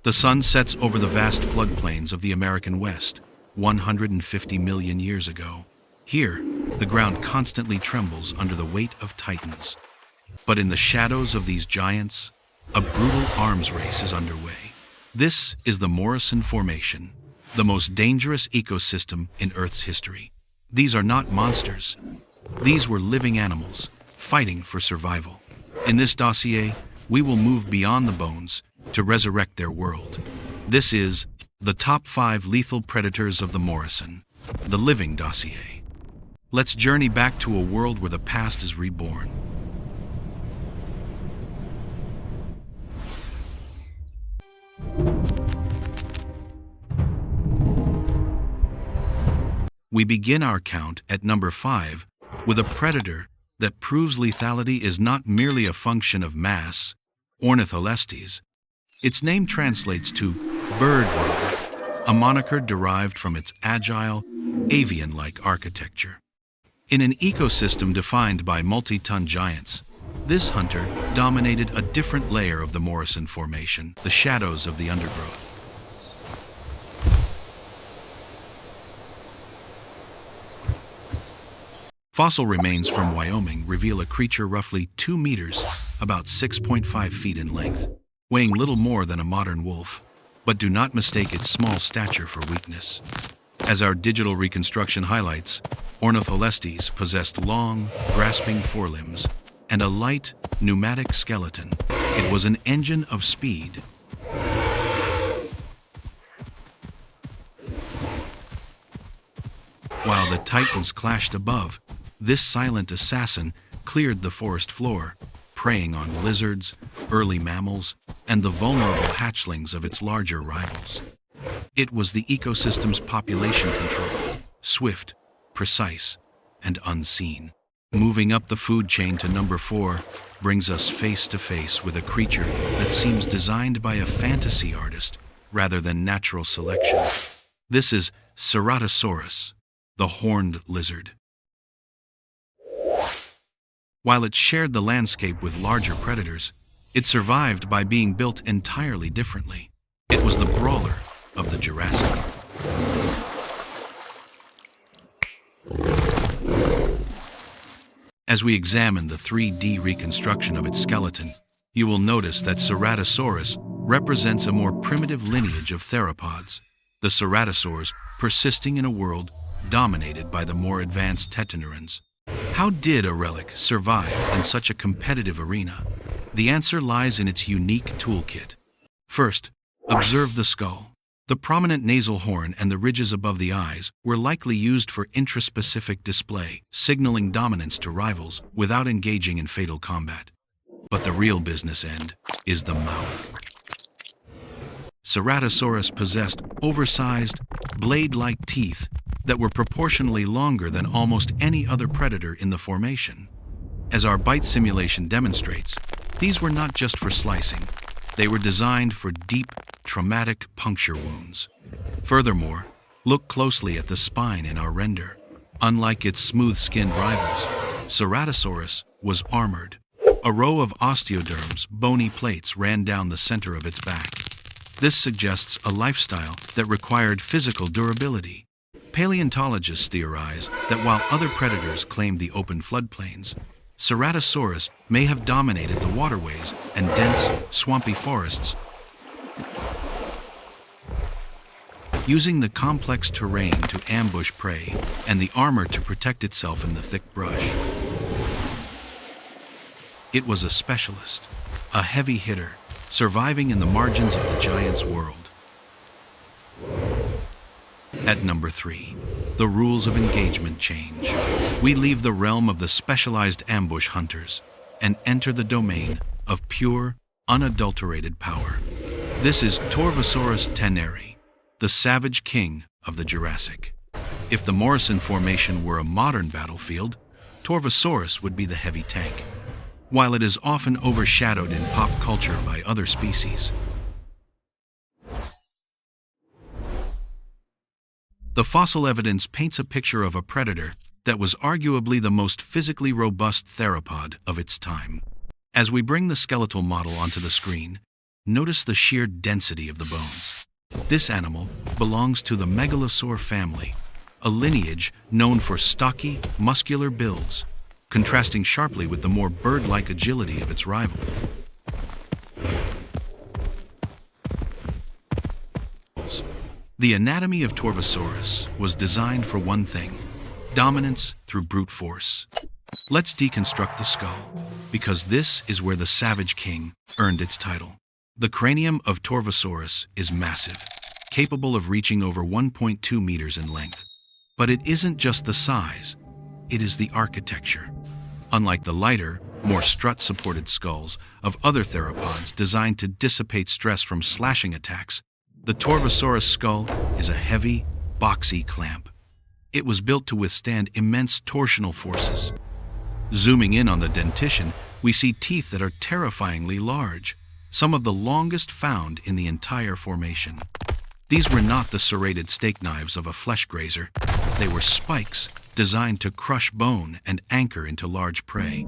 The sun sets over the vast floodplains of the American West, 150 million years ago. Here, the ground constantly trembles under the weight of titans. But in the shadows of these giants, a brutal arms race is underway. This is the Morrison Formation, the most dangerous ecosystem in Earth's history. These are not monsters. These were living animals, fighting for survival. In this dossier, we will move beyond the bones to resurrect their world. This is the top 5 lethal predators of the Morrison, the living dossier. Let's journey back to a world where the past is reborn. We begin our count at number 5 with a predator that proves lethality is not merely a function of mass, Ornitholestes. Its name translates to bird rover, a moniker derived from its agile, avian-like architecture. In an ecosystem defined by multi-ton giants, this hunter dominated a different layer of the Morrison Formation, the shadows of the undergrowth. Fossil remains from Wyoming reveal a creature roughly 2 meters, about 6.5 feet in length, weighing little more than a modern wolf, but do not mistake its small stature for weakness. As our digital reconstruction highlights, Ornitholestes possessed long, grasping forelimbs and a light, pneumatic skeleton. It was an engine of speed. While the titans clashed above, this silent assassin cleared the forest floor, preying on lizards, early mammals, and the vulnerable hatchlings of its larger rivals. It was the ecosystem's population control, swift, precise, and unseen. Moving up the food chain to number 4 brings us face to face with a creature that seems designed by a fantasy artist rather than natural selection. This is Ceratosaurus, the horned lizard. While it shared the landscape with larger predators, it survived by being built entirely differently. It was the Brawler of the Jurassic. As we examine the 3D reconstruction of its skeleton, you will notice that Ceratosaurus represents a more primitive lineage of theropods, the ceratosaurs persisting in a world dominated by the more advanced tetanurans. How did a relic survive in such a competitive arena? The answer lies in its unique toolkit. First, observe the skull. The prominent nasal horn and the ridges above the eyes were likely used for intraspecific display, signaling dominance to rivals without engaging in fatal combat. But the real business end is the mouth. Ceratosaurus possessed oversized, blade-like teeth that were proportionally longer than almost any other predator in the formation. As our bite simulation demonstrates, these were not just for slicing. They were designed for deep, traumatic puncture wounds. Furthermore, look closely at the spine in our render. Unlike its smooth-skinned rivals, Ceratosaurus was armored. A row of osteoderms, bony plates, ran down the center of its back. This suggests a lifestyle that required physical durability. Paleontologists theorize that while other predators claimed the open floodplains, Ceratosaurus may have dominated the waterways and dense, swampy forests, using the complex terrain to ambush prey and the armor to protect itself in the thick brush. It was a specialist, a heavy hitter, surviving in the margins of the giant's world. At number 3, the rules of engagement change. We leave the realm of the specialized ambush hunters and enter the domain of pure, unadulterated power. This is Torvosaurus teneri, the savage king of the Jurassic. If the Morrison Formation were a modern battlefield, Torvosaurus would be the heavy tank, while it is often overshadowed in pop culture by other species. The fossil evidence paints a picture of a predator that was arguably the most physically robust theropod of its time. As we bring the skeletal model onto the screen, Notice the sheer density of the bones. This animal belongs to the Megalosaur family, a lineage known for stocky, muscular builds, contrasting sharply with the more bird-like agility of its rival. The anatomy of Torvosaurus was designed for one thing: dominance through brute force. Let's deconstruct the skull, because this is where the Savage King earned its title. The cranium of Torvosaurus is massive, capable of reaching over 1.2 meters in length. But it isn't just the size, it is the architecture. Unlike the lighter, more strut-supported skulls of other theropods designed to dissipate stress from slashing attacks, the Torvosaurus skull is a heavy, boxy clamp. It was built to withstand immense torsional forces. Zooming in on the dentition, we see teeth that are terrifyingly large, some of the longest found in the entire formation. These were not the serrated steak knives of a flesh grazer. They were spikes designed to crush bone and anchor into large prey.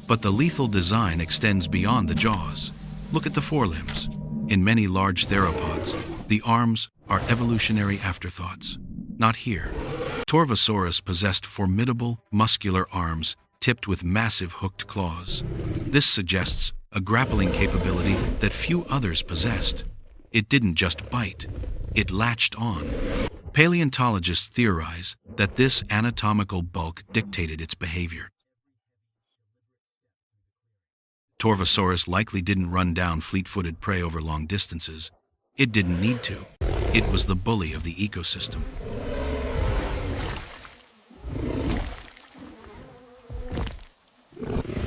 But the lethal design extends beyond the jaws. Look at the forelimbs. In many large theropods, the arms are evolutionary afterthoughts. Not here. Torvosaurus possessed formidable, muscular arms tipped with massive hooked claws. This suggests a grappling capability that few others possessed. It didn't just bite, it latched on. Paleontologists theorize that this anatomical bulk dictated its behavior. Torvosaurus likely didn't run down fleet-footed prey over long distances. It didn't need to. It was the bully of the ecosystem.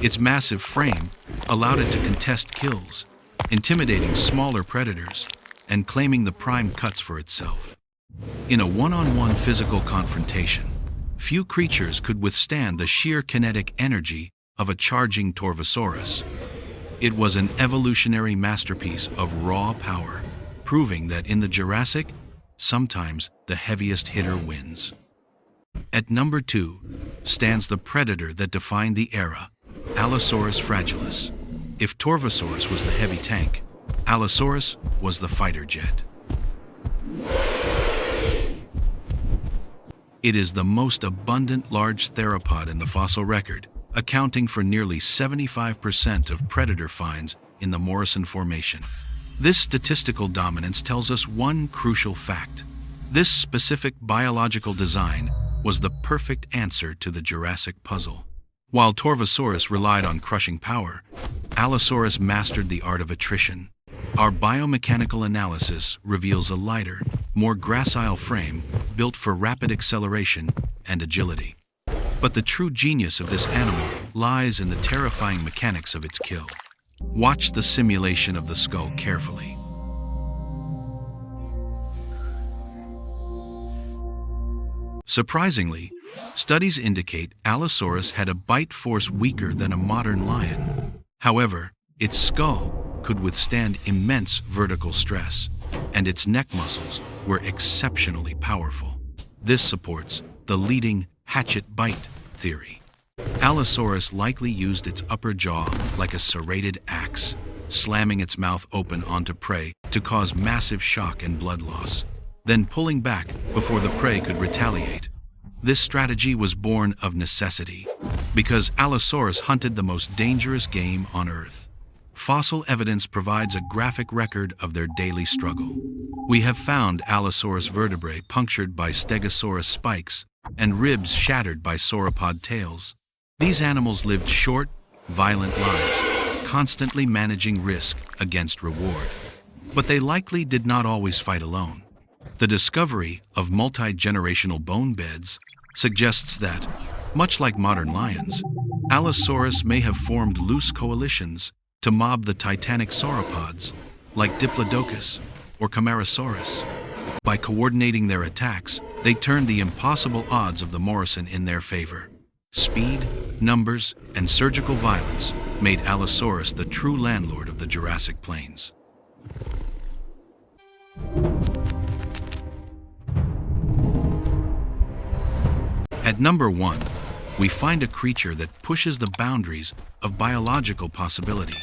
Its massive frame allowed it to contest kills, intimidating smaller predators and claiming the prime cuts for itself. In a one-on-one physical confrontation, few creatures could withstand the sheer kinetic energy of a charging Torvosaurus. It was an evolutionary masterpiece of raw power, proving that in the Jurassic, sometimes the heaviest hitter wins. At number 2 stands the predator that defined the era, Allosaurus fragilis. If Torvosaurus was the heavy tank, Allosaurus was the fighter jet. It is the most abundant large theropod in the fossil record, accounting for nearly 75% of predator finds in the Morrison Formation. This statistical dominance tells us one crucial fact. This specific biological design was the perfect answer to the Jurassic puzzle. While Torvosaurus relied on crushing power, Allosaurus mastered the art of attrition. Our biomechanical analysis reveals a lighter, more gracile frame built for rapid acceleration and agility. But the true genius of this animal lies in the terrifying mechanics of its kill. Watch the simulation of the skull carefully. Surprisingly, studies indicate Allosaurus had a bite force weaker than a modern lion. However, its skull could withstand immense vertical stress, and its neck muscles were exceptionally powerful. This supports the leading hatchet bite theory. Allosaurus likely used its upper jaw like a serrated axe, slamming its mouth open onto prey to cause massive shock and blood loss, then pulling back before the prey could retaliate. This strategy was born of necessity, because Allosaurus hunted the most dangerous game on Earth. Fossil evidence provides a graphic record of their daily struggle. We have found Allosaurus vertebrae punctured by Stegosaurus spikes and ribs shattered by sauropod tails. These animals lived short, violent lives, constantly managing risk against reward. But they likely did not always fight alone. The discovery of multi-generational bone beds suggests that, much like modern lions, Allosaurus may have formed loose coalitions to mob the titanic sauropods, like Diplodocus or Camarasaurus. By coordinating their attacks, they turned the impossible odds of the Morrison in their favor. Speed, numbers, and surgical violence made Allosaurus the true landlord of the Jurassic Plains. At number 1, we find a creature that pushes the boundaries of biological possibility.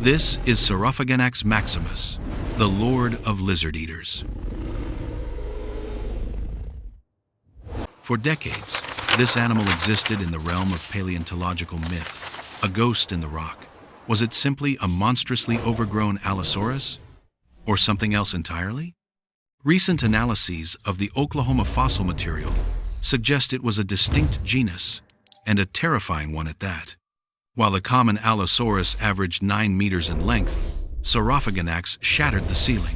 This is Saurophaganax maximus, the lord of lizard eaters. For decades, this animal existed in the realm of paleontological myth, a ghost in the rock. Was it simply a monstrously overgrown Allosaurus? Or something else entirely? Recent analyses of the Oklahoma fossil material suggest it was a distinct genus, and a terrifying one at that. While the common Allosaurus averaged 9 meters in length, Saurophaganax shattered the ceiling,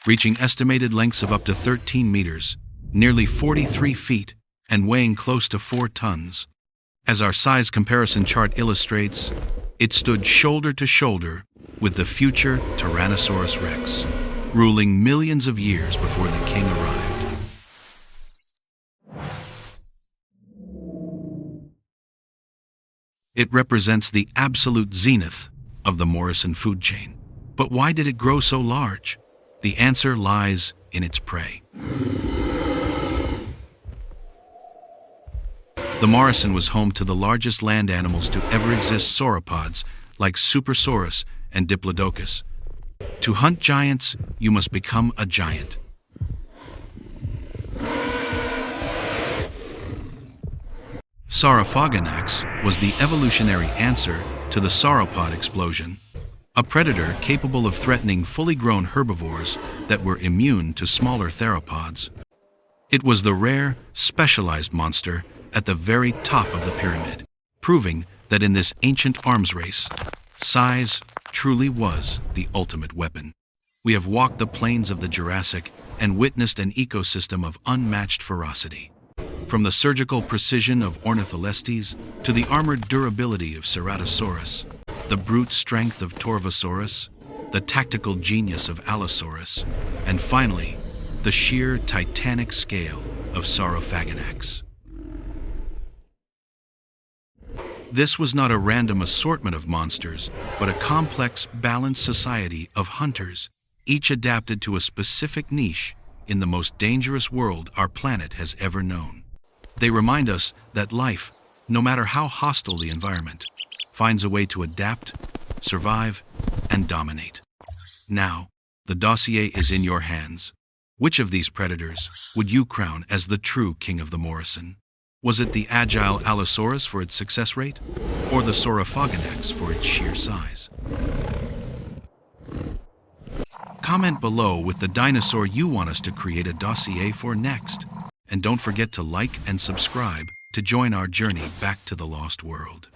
reaching estimated lengths of up to 13 meters, nearly 43 feet, and weighing close to 4 tons. As our size comparison chart illustrates, it stood shoulder to shoulder with the future Tyrannosaurus rex, ruling millions of years before the king arrived. It represents the absolute zenith of the Morrison food chain. But why did it grow so large? The answer lies in its prey. The Morrison was home to the largest land animals to ever exist, sauropods like Supersaurus and Diplodocus. To hunt giants, you must become a giant. Saurophaganax was the evolutionary answer to the sauropod explosion, a predator capable of threatening fully grown herbivores that were immune to smaller theropods. It was the rare, specialized monster at the very top of the pyramid, proving that in this ancient arms race, size truly was the ultimate weapon. We have walked the plains of the Jurassic and witnessed an ecosystem of unmatched ferocity. From the surgical precision of Ornitholestes to the armored durability of Ceratosaurus, the brute strength of Torvosaurus, the tactical genius of Allosaurus, and finally, the sheer titanic scale of Saurophaganax. This was not a random assortment of monsters, but a complex, balanced society of hunters, each adapted to a specific niche in the most dangerous world our planet has ever known. They remind us that life, no matter how hostile the environment, finds a way to adapt, survive, and dominate. Now, the dossier is in your hands. Which of these predators would you crown as the true king of the Morrison? Was it the agile Allosaurus for its success rate, or the Saurophaganax for its sheer size? Comment below with the dinosaur you want us to create a dossier for next. And don't forget to like and subscribe to join our journey back to the lost world.